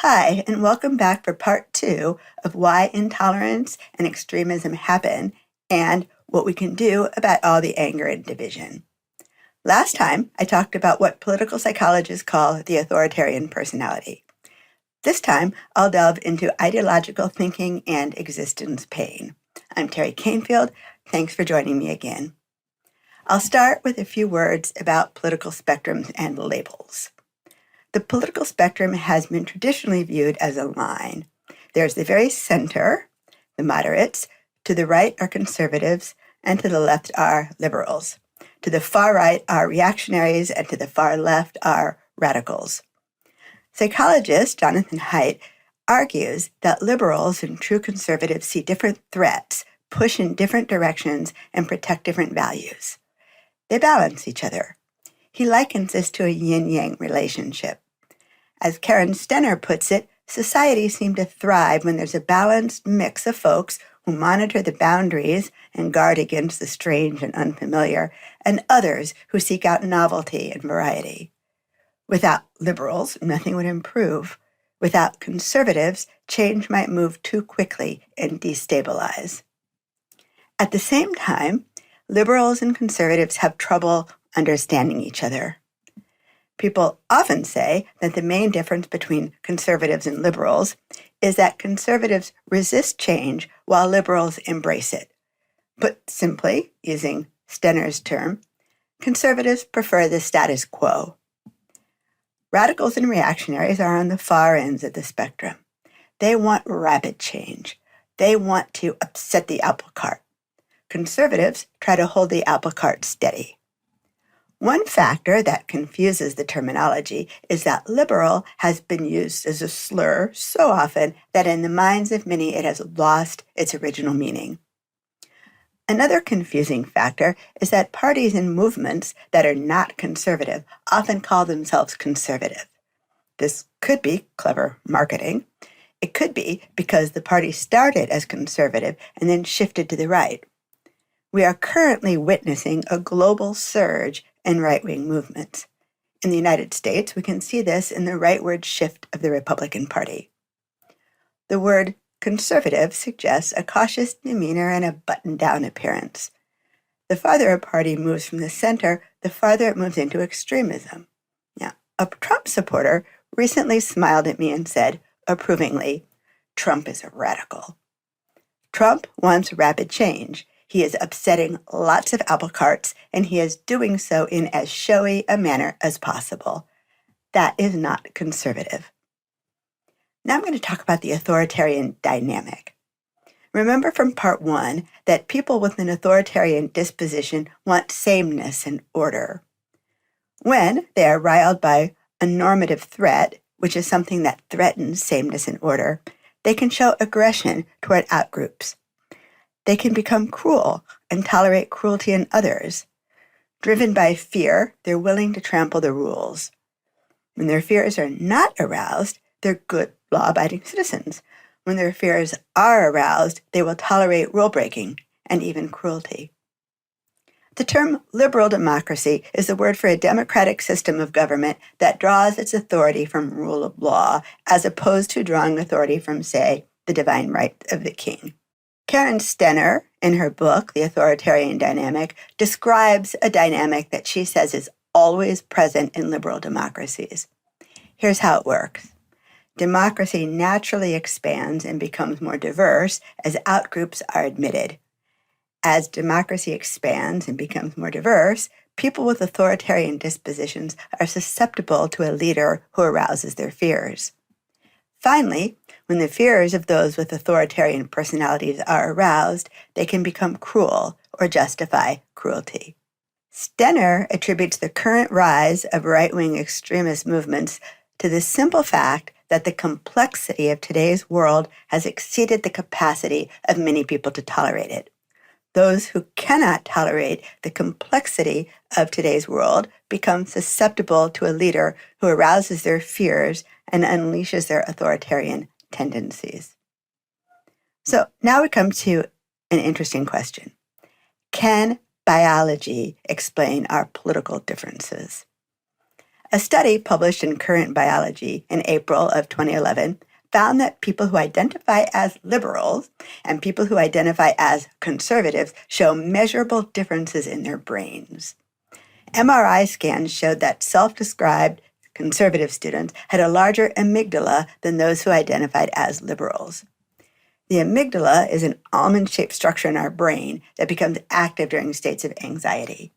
Hi, and welcome back for part 2 of why intolerance and extremism happen and what we can do about all the anger and division. Last time, I talked about what political psychologists call the authoritarian personality. This time, I'll delve into ideological thinking and existence pain. I'm Teri Kanefield. Thanks for joining me again. I'll start with a few words about political spectrums and labels. The political spectrum has been traditionally viewed as a line. There's the very center, the moderates, to the right are conservatives, and to the left are liberals. To the far right are reactionaries, and to the far left are radicals. Psychologist Jonathan Haidt argues that liberals and true conservatives see different threats, push in different directions, and protect different values. They balance each other. He likens this to a yin-yang relationship. As Stenner puts it, society seems to thrive when there's a balanced mix of folks who monitor the boundaries and guard against the strange and unfamiliar, and others who seek out novelty and variety. Without liberals, nothing would improve. Without conservatives, change might move too quickly and destabilize. At the same time, liberals and conservatives have trouble understanding each other. People often say that the main difference between conservatives and liberals is that conservatives resist change while liberals embrace it. Put simply, using Stenner's term, conservatives prefer the status quo. Radicals and reactionaries are on the far ends of the spectrum. They want rapid change. They want to upset the apple cart. Conservatives try to hold the apple cart steady. One factor that confuses the terminology is that liberal has been used as a slur so often that in the minds of many it has lost its original meaning. Another confusing factor is that parties and movements that are not conservative often call themselves conservative. This could be clever marketing. It could be because the party started as conservative and then shifted to the right. We are currently witnessing a global surge in right-wing movements. In the United States, we can see this in the rightward shift of the Republican Party. The word conservative suggests a cautious demeanor and a buttoned-down appearance. The farther a party moves from the center, the farther it moves into extremism. Now, a Trump supporter recently smiled at me and said, approvingly, "Trump is a radical." Trump wants rapid change. He is upsetting lots of apple carts, and he is doing so in as showy a manner as possible. That is not conservative. Now I'm going to talk about the authoritarian dynamic. Remember from part 1 that people with an authoritarian disposition want sameness and order. When they are riled by a normative threat, which is something that threatens sameness and order, they can show aggression toward outgroups. They can become cruel and tolerate cruelty in others. Driven by fear, they're willing to trample the rules. When their fears are not aroused, they're good, law-abiding citizens. When their fears are aroused, they will tolerate rule-breaking and even cruelty. The term liberal democracy is the word for a democratic system of government that draws its authority from rule of law, as opposed to drawing authority from, say, the divine right of the king. Stenner, in her book, The Authoritarian Dynamic, describes a dynamic that she says is always present in liberal democracies. Here's how it works. Democracy naturally expands and becomes more diverse as outgroups are admitted. As democracy expands and becomes more diverse, people with authoritarian dispositions are susceptible to a leader who arouses their fears. Finally, when the fears of those with authoritarian personalities are aroused, they can become cruel or justify cruelty. Stenner attributes the current rise of right-wing extremist movements to the simple fact that the complexity of today's world has exceeded the capacity of many people to tolerate it. Those who cannot tolerate the complexity of today's world become susceptible to a leader who arouses their fears and unleashes their authoritarian tendencies. So now we come to an interesting question. Can biology explain our political differences? A study published in Current Biology in April of 2011 found that people who identify as liberals and people who identify as conservatives show measurable differences in their brains. MRI scans showed that self-described conservative students had a larger amygdala than those who identified as liberals. The amygdala is an almond-shaped structure in our brain that becomes active during states of anxiety.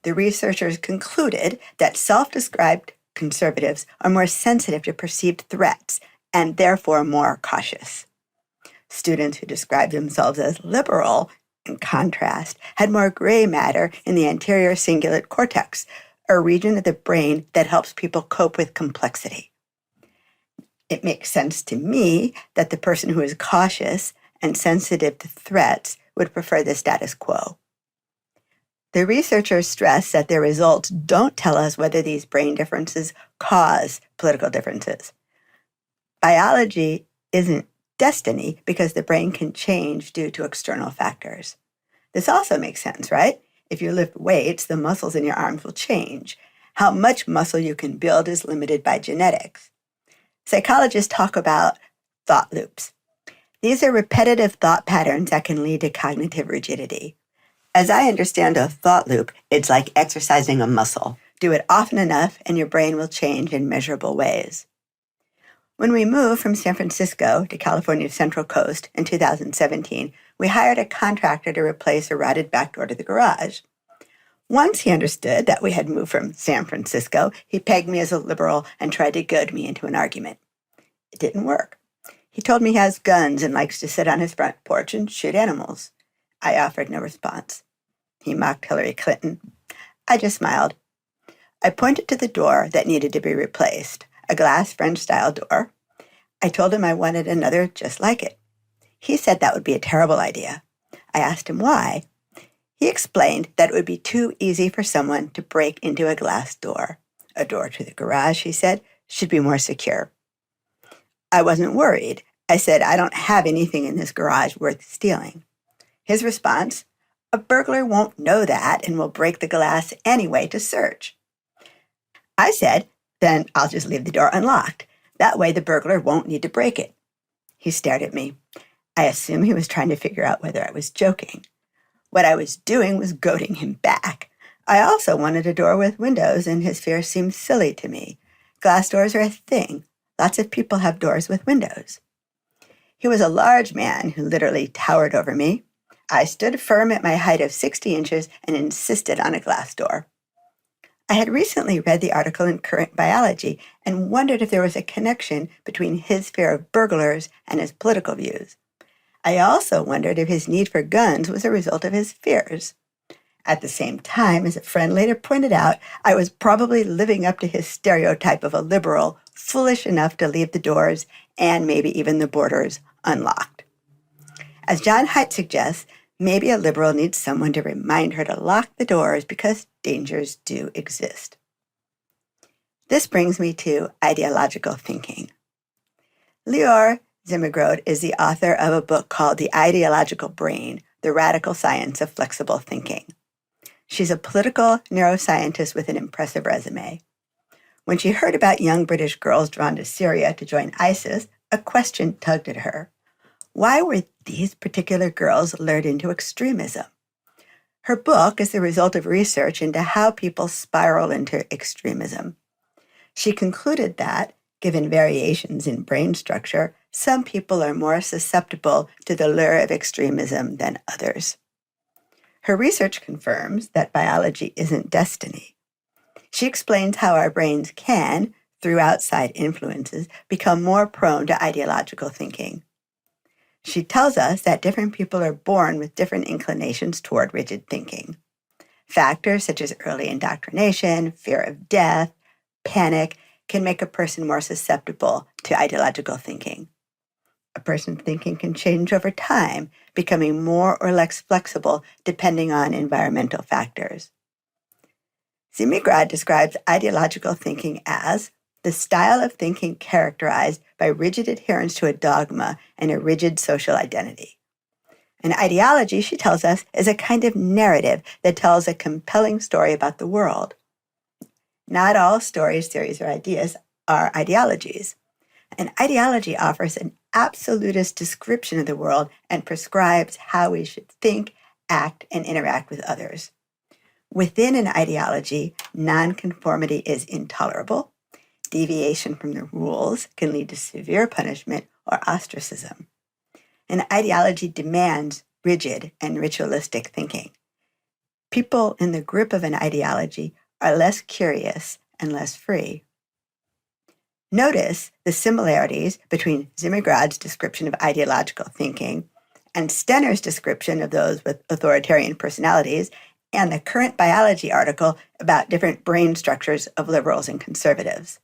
The researchers concluded that self-described conservatives are more sensitive to perceived threats and therefore more cautious. Students who describe themselves as liberal, in contrast, had more gray matter in the anterior cingulate cortex, a region of the brain that helps people cope with complexity. It makes sense to me that the person who is cautious and sensitive to threats would prefer the status quo. The researchers stress that their results don't tell us whether these brain differences cause political differences. Biology isn't destiny because the brain can change due to external factors. This also makes sense, right? If you lift weights, the muscles in your arms will change. How much muscle you can build is limited by genetics. Psychologists talk about thought loops. These are repetitive thought patterns that can lead to cognitive rigidity. As I understand a thought loop, it's like exercising a muscle. Do it often enough and your brain will change in measurable ways. When we moved from San Francisco to California's Central Coast in 2017, we hired a contractor to replace a rotted back door to the garage. Once he understood that we had moved from San Francisco, he pegged me as a liberal and tried to goad me into an argument. It didn't work. He told me he has guns and likes to sit on his front porch and shoot animals. I offered no response. He mocked Hillary Clinton. I just smiled. I pointed to the door that needed to be replaced, a glass French-style door. I told him I wanted another just like it. He said that would be a terrible idea. I asked him why. He explained that it would be too easy for someone to break into a glass door. A door to the garage, he said, should be more secure. I wasn't worried. I said, I don't have anything in this garage worth stealing. His response, a burglar won't know that and will break the glass anyway to search. I said, then I'll just leave the door unlocked. That way the burglar won't need to break it. He stared at me. I assume he was trying to figure out whether I was joking. What I was doing was goading him back. I also wanted a door with windows, and his fear seemed silly to me. Glass doors are a thing. Lots of people have doors with windows. He was a large man who literally towered over me. I stood firm at my height of 60 inches and insisted on a glass door. I had recently read the article in Current Biology and wondered if there was a connection between his fear of burglars and his political views. I also wondered if his need for guns was a result of his fears. At the same time, as a friend later pointed out, I was probably living up to his stereotype of a liberal, foolish enough to leave the doors and maybe even the borders unlocked. As John Haidt suggests, maybe a liberal needs someone to remind her to lock the doors because dangers do exist. This brings me to ideological thinking. Lior Zimmergrod is the author of a book called The Ideological Brain, The Radical Science of Flexible Thinking. She's a political neuroscientist with an impressive resume. When she heard about young British girls drawn to Syria to join ISIS, a question tugged at her. Why were these particular girls lured into extremism? Her book is the result of research into how people spiral into extremism. She concluded that, given variations in brain structure, some people are more susceptible to the lure of extremism than others. Her research confirms that biology isn't destiny. She explains how our brains can, through outside influences, become more prone to ideological thinking. She tells us that different people are born with different inclinations toward rigid thinking. Factors such as early indoctrination, fear of death, panic can make a person more susceptible to ideological thinking. A person's thinking can change over time, becoming more or less flexible depending on environmental factors. Zimmergrod describes ideological thinking as the style of thinking characterized by rigid adherence to a dogma and a rigid social identity. An ideology, she tells us, is a kind of narrative that tells a compelling story about the world. Not all stories, theories, or ideas are ideologies. An ideology offers an absolutist description of the world and prescribes how we should think, act, and interact with others. Within an ideology, nonconformity is intolerable. Deviation from the rules can lead to severe punishment or ostracism. An ideology demands rigid and ritualistic thinking. People in the grip of an ideology are less curious and less free. Notice the similarities between Zimmergrad's description of ideological thinking and Stenner's description of those with authoritarian personalities and the Current Biology article about different brain structures of liberals and conservatives.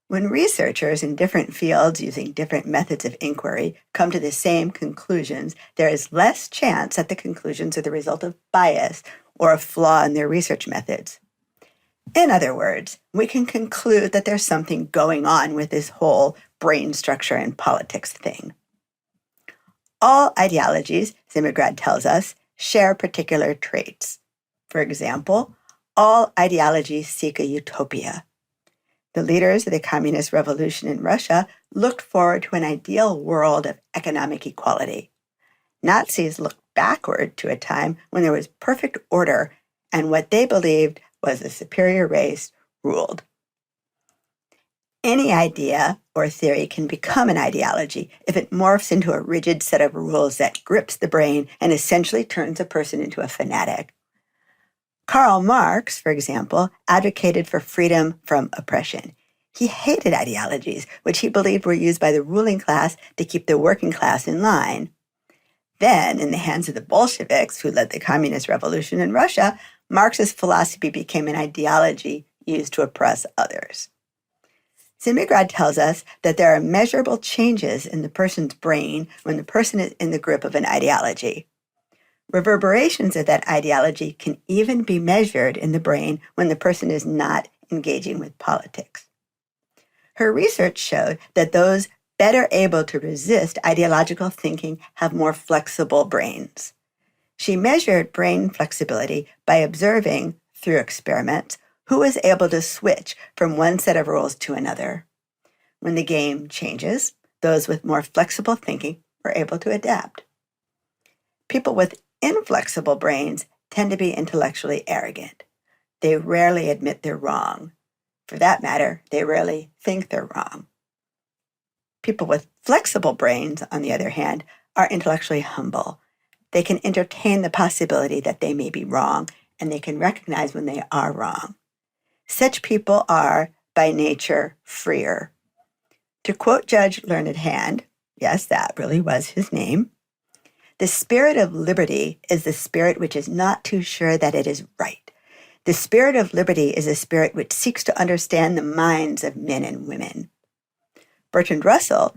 When researchers in different fields using different methods of inquiry come to the same conclusions, there is less chance that the conclusions are the result of bias or a flaw in their research methods. In other words, we can conclude that there's something going on with this whole brain structure and politics thing. All ideologies, Zimmergrad tells us, share particular traits. For example, all ideologies seek a utopia. The leaders of the communist revolution in Russia looked forward to an ideal world of economic equality. Nazis looked backward to a time when there was perfect order and what they believed was a superior race ruled. Any idea or theory can become an ideology if it morphs into a rigid set of rules that grips the brain and essentially turns a person into a fanatic. Karl Marx, for example, advocated for freedom from oppression. He hated ideologies, which he believed were used by the ruling class to keep the working class in line. Then, in the hands of the Bolsheviks, who led the communist revolution in Russia, Marx's philosophy became an ideology used to oppress others. Zimmergrad tells us that there are measurable changes in the person's brain when the person is in the grip of an ideology. Reverberations of that ideology can even be measured in the brain when the person is not engaging with politics. Her research showed that those better able to resist ideological thinking have more flexible brains. She measured brain flexibility by observing, through experiments, who was able to switch from one set of rules to another. When the game changes, those with more flexible thinking were able to adapt. People with inflexible brains tend to be intellectually arrogant. They rarely admit they're wrong. For that matter, they rarely think they're wrong. People with flexible brains, on the other hand, are intellectually humble. They can entertain the possibility that they may be wrong, and they can recognize when they are wrong. Such people are, by nature, freer. To quote Judge Learned Hand, yes, that really was his name, "The spirit of liberty is the spirit which is not too sure that it is right. The spirit of liberty is a spirit which seeks to understand the minds of men and women." Bertrand Russell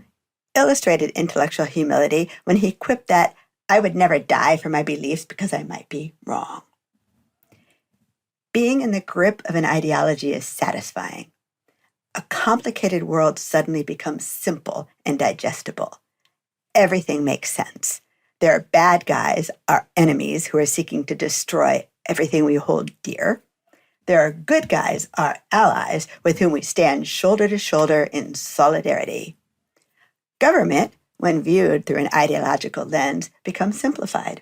illustrated intellectual humility when he quipped that, "I would never die for my beliefs because I might be wrong." Being in the grip of an ideology is satisfying. A complicated world suddenly becomes simple and digestible. Everything makes sense. There are bad guys, our enemies, who are seeking to destroy everything we hold dear. There are good guys, our allies, with whom we stand shoulder to shoulder in solidarity. Government, when viewed through an ideological lens, becomes simplified.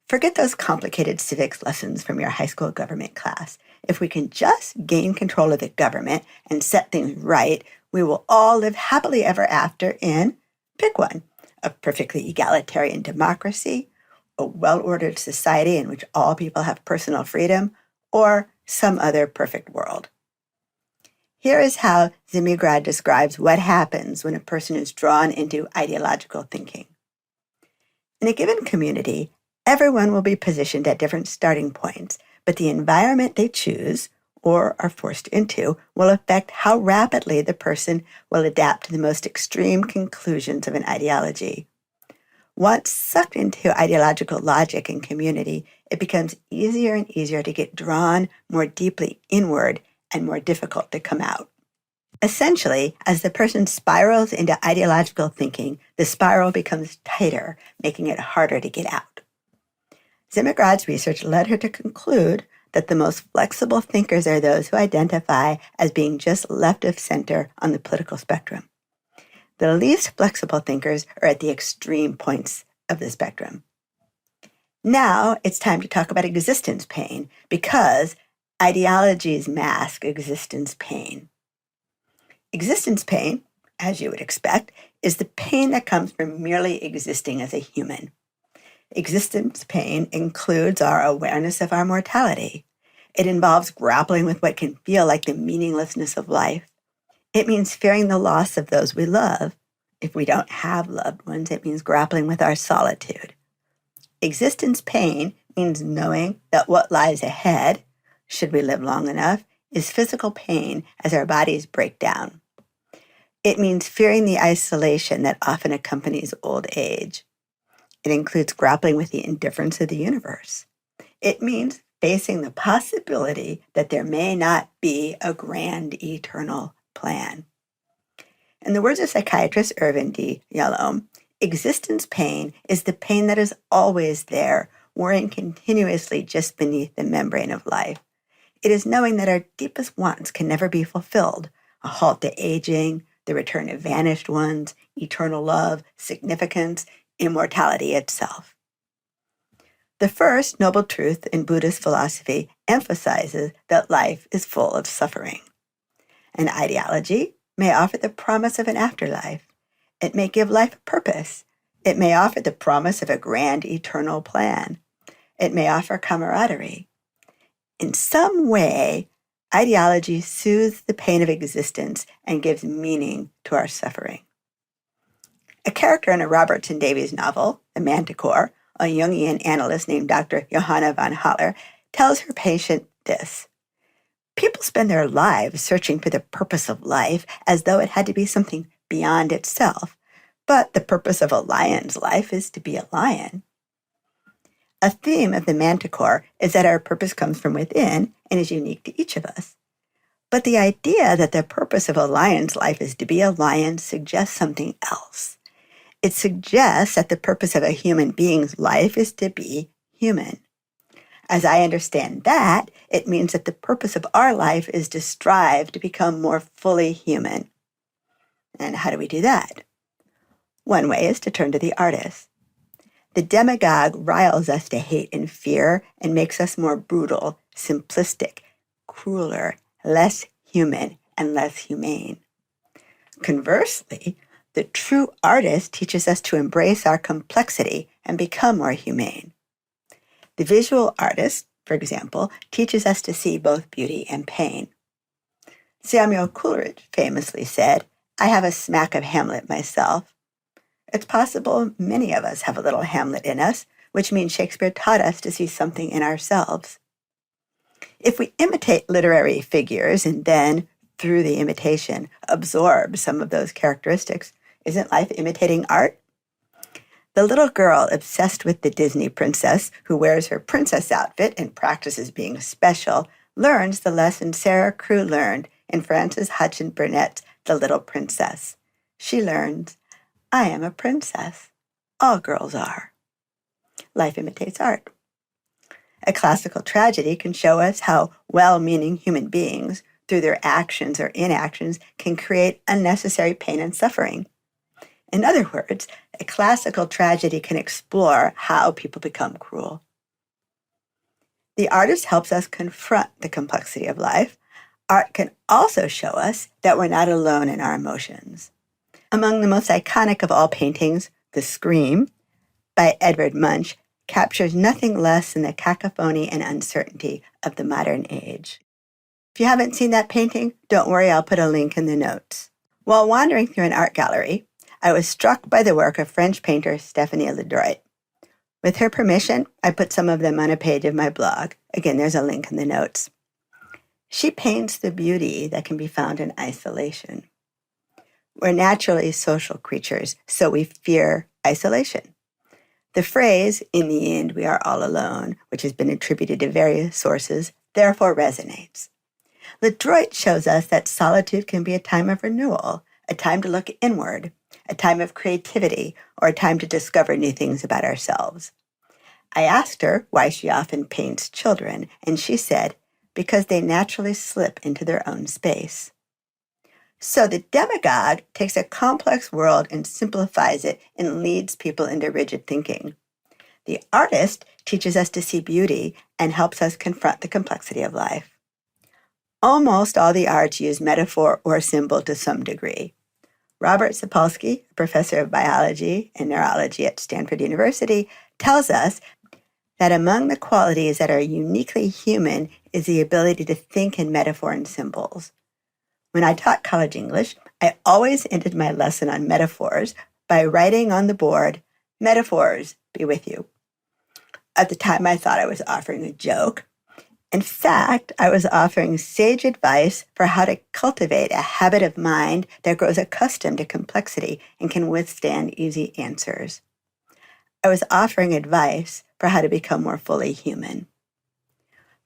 Forget those complicated civics lessons from your high school government class. If we can just gain control of the government and set things right, we will all live happily ever after in, pick one, a perfectly egalitarian democracy, a well-ordered society in which all people have personal freedom, or some other perfect world. Here is how Zimmergrad describes what happens when a person is drawn into ideological thinking. In a given community, everyone will be positioned at different starting points, but the environment they choose, or are forced into, will affect how rapidly the person will adapt to the most extreme conclusions of an ideology. Once sucked into ideological logic and community, it becomes easier and easier to get drawn more deeply inward and more difficult to come out. Essentially, as the person spirals into ideological thinking, the spiral becomes tighter, making it harder to get out. Zimmergrad's research led her to conclude that the most flexible thinkers are those who identify as being just left of center on the political spectrum. The least flexible thinkers are at the extreme points of the spectrum. Now it's time to talk about existence pain, because ideologies mask existence pain. Existence pain, as you would expect, is the pain that comes from merely existing as a human. Existence pain includes our awareness of our mortality. It involves grappling with what can feel like the meaninglessness of life. It means fearing the loss of those we love. If we don't have loved ones, it means grappling with our solitude. Existence pain means knowing that what lies ahead, should we live long enough, is physical pain as our bodies break down. It means fearing the isolation that often accompanies old age. It includes grappling with the indifference of the universe. It means facing the possibility that there may not be a grand eternal plan. In the words of psychiatrist Irvin D. Yalom, existence pain is the pain that is always there, worrying continuously just beneath the membrane of life. It is knowing that our deepest wants can never be fulfilled: a halt to aging, the return of vanished ones, eternal love, significance, immortality itself. The first noble truth in Buddhist philosophy emphasizes that life is full of suffering. An ideology may offer the promise of an afterlife. It may give life a purpose. It may offer the promise of a grand eternal plan. It may offer camaraderie. In some way, ideology soothes the pain of existence and gives meaning to our suffering. A character in a Robertson Davies novel, The Manticore, a Jungian analyst named Dr. Johanna von Haller, tells her patient this: people spend their lives searching for the purpose of life as though it had to be something beyond itself. But the purpose of a lion's life is to be a lion. A theme of The Manticore is that our purpose comes from within and is unique to each of us. But the idea that the purpose of a lion's life is to be a lion suggests something else. It suggests that the purpose of a human being's life is to be human. As I understand that, it means that the purpose of our life is to strive to become more fully human. And how do we do that? One way is to turn to the artist. The demagogue riles us to hate and fear and makes us more brutal, simplistic, crueler, less human, and less humane. Conversely, the true artist teaches us to embrace our complexity and become more humane. The visual artist, for example, teaches us to see both beauty and pain. Samuel Coleridge famously said, "I have a smack of Hamlet myself." It's possible many of us have a little Hamlet in us, which means Shakespeare taught us to see something in ourselves. If we imitate literary figures and then, through the imitation, absorb some of those characteristics, isn't life imitating art? The little girl obsessed with the Disney princess who wears her princess outfit and practices being special learns the lesson Sarah Crewe learned in Frances Hutchinson Burnett's The Little Princess. She learns, "I am a princess. All girls are." Life imitates art. A classical tragedy can show us how well-meaning human beings, through their actions or inactions, can create unnecessary pain and suffering. In other words, a classical tragedy can explore how people become cruel. The artist helps us confront the complexity of life. Art can also show us that we're not alone in our emotions. Among the most iconic of all paintings, The Scream, by Edvard Munch, captures nothing less than the cacophony and uncertainty of the modern age. If you haven't seen that painting, don't worry, I'll put a link in the notes. While wandering through an art gallery, I was struck by the work of French painter Stéphanie Ledroit. With her permission, I put some of them on a page of my blog. Again, there's a link in the notes. She paints the beauty that can be found in isolation. We're naturally social creatures, so we fear isolation. The phrase, "in the end, we are all alone," which has been attributed to various sources, therefore resonates. Ledroit shows us that solitude can be a time of renewal, a time to look inward, a time of creativity, or a time to discover new things about ourselves. I asked her why she often paints children, and she said, because they naturally slip into their own space. So the demagogue takes a complex world and simplifies it and leads people into rigid thinking. The artist teaches us to see beauty and helps us confront the complexity of life. Almost all the arts use metaphor or symbol to some degree. Robert Sapolsky, a professor of biology and neurology at Stanford University, tells us that among the qualities that are uniquely human is the ability to think in metaphor and symbols. When I taught college English, I always ended my lesson on metaphors by writing on the board, "Metaphors be with you." At the time, I thought I was offering a joke. In fact, I was offering sage advice for how to cultivate a habit of mind that grows accustomed to complexity and can withstand easy answers. I was offering advice for how to become more fully human.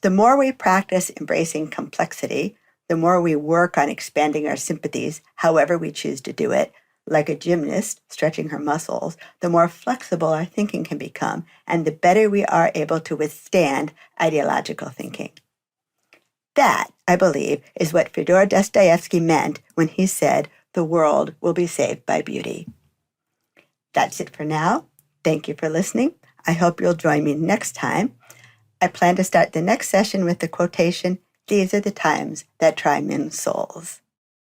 The more we practice embracing complexity, the more we work on expanding our sympathies, however we choose to do it, like a gymnast stretching her muscles, the more flexible our thinking can become, and the better we are able to withstand ideological thinking. That, I believe, is what Fyodor Dostoevsky meant when he said, "The world will be saved by beauty." That's it for now. Thank you for listening. I hope you'll join me next time. I plan to start the next session with the quotation, "These are the times that try men's souls."